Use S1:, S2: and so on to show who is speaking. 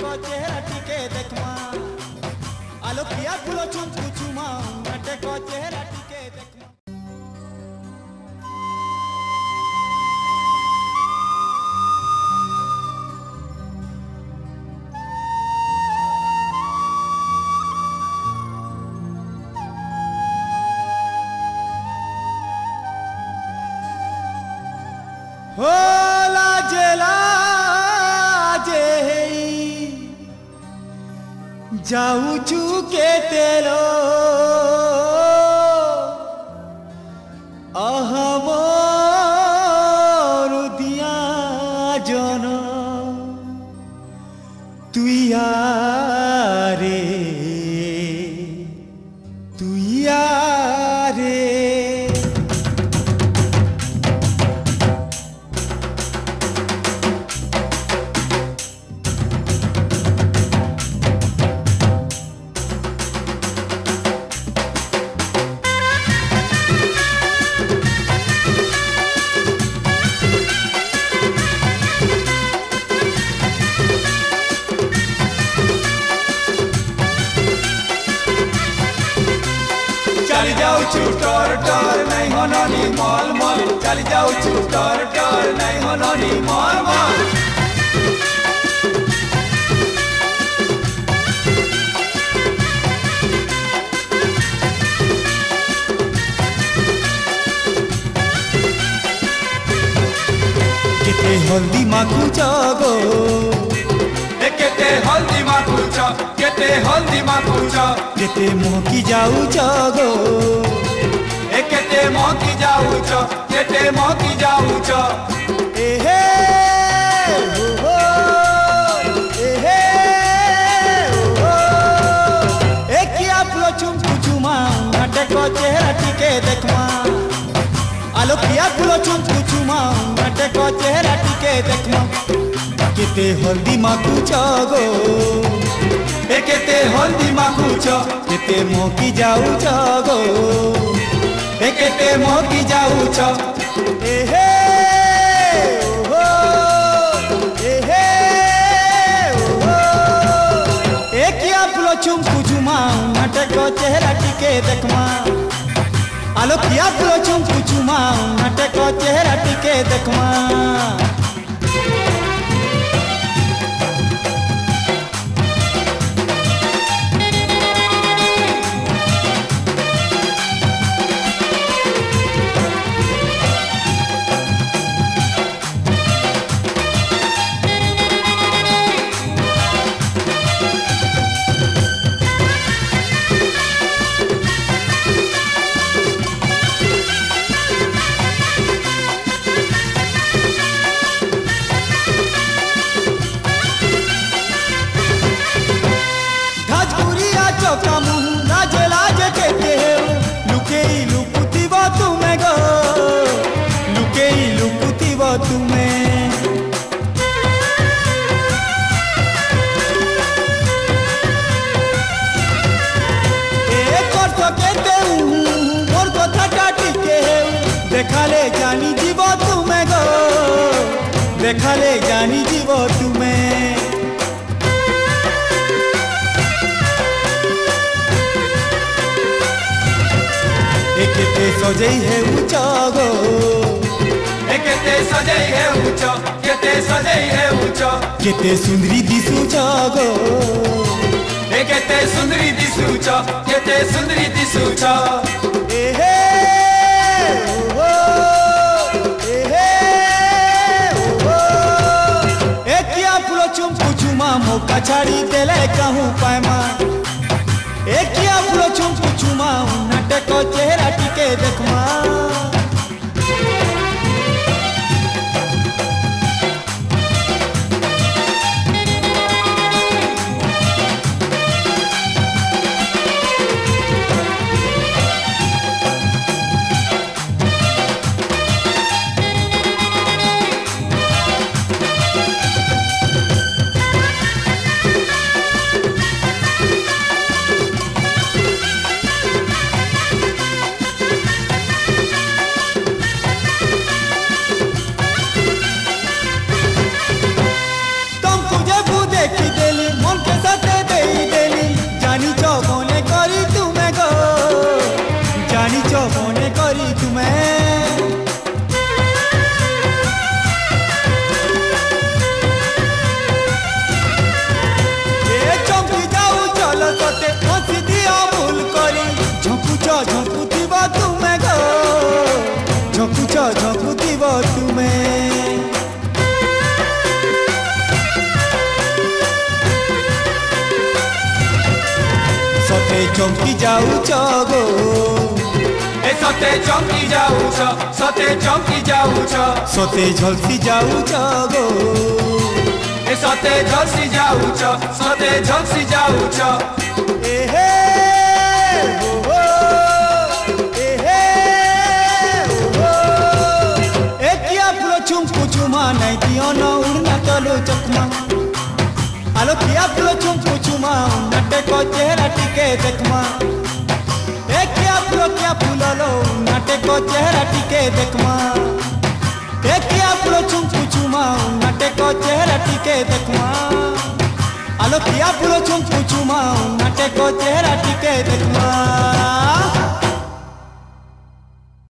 S1: नाटक चेहरा टिके देखमा आलो पिया फुलो चुम चुमा नाटक चेहरा टिके देखमा हो लाजे लाजे जाऊ चुके तेलो अहमोर दिया जन तुया रे तुया रे चली जाऊ टोर टोर नहीं होना नी मॉल मॉल चली जाऊ टोर टोर नहीं होना नी मॉल मॉल केते हल्दी माखुच गो केते हल्दी माखुच केते हल्दी माखुच केते मोहकी जाऊच गो केते मोहकी जाऊच केते मोहकी जाऊच एहे हो एहे हो एकिया फुलो चुम चुमा नाटक चेहरा टिके देखमा आलो पिया फुलो चुम चुमा नाटक चेहरा टिके देखमा केते हल्दी माखुच गो केते हल्दी माखुच केते मोहकी जाऊच गो केते मोहकी जाऊच एहे हो एहे हो एकिया फुलो चुम चुमा नाटक चेहरा टिके देखमा आलो पिया फुलो चुम चुमा नाटक चेहरा टिके देखमा लाजे लाजे कहते लुके लुकुती वो तुम्हें गो लुके लुकुती वो तुम्हें एक और तो कहते मोर को थका टिके देखा ले जानी जीवो तुम्हें गो देखा ले जानी जीवो तुम्हें केते सजई है ऊंचा गो केते सजई है ऊंचा केते सजई है ऊंचा केते सुंदरी दिसुचा गो केते सुंदरी दिसुचा केते सुंदरी दिसुचा एहे हो एहे हो एकिया फुलो चुम चुमा मौका छाड़ी देले कहूं पायमा एकिया फुलो चुम चुमा नाटक चेहरा टिके देखमा तुमे सते चमकी जाऊच गो
S2: ए सते चमकी जाऊछ सते चमकी जाऊछ
S1: सते झलसी जाऊच गो
S2: ए सते झलसी जाऊछ सते झलसी जाऊछ
S1: एहे ओहो एहे ओहो एकिया फुलो चुमकु चुमा नहीं दियो न उड़ना तलो चकमा आलो किया फुलो चुमकु चुमा नटे को चेहरा टिके देखमा एकिया फुलो क्या फुलो लो नटे को चेहरा टिके देखमा एकिया फुलो चुमकु चुमा नटे को चेहरा टिके देखमा आलो किया फुलो चुमकु चुमा नटे को चेहरा टिके देखमा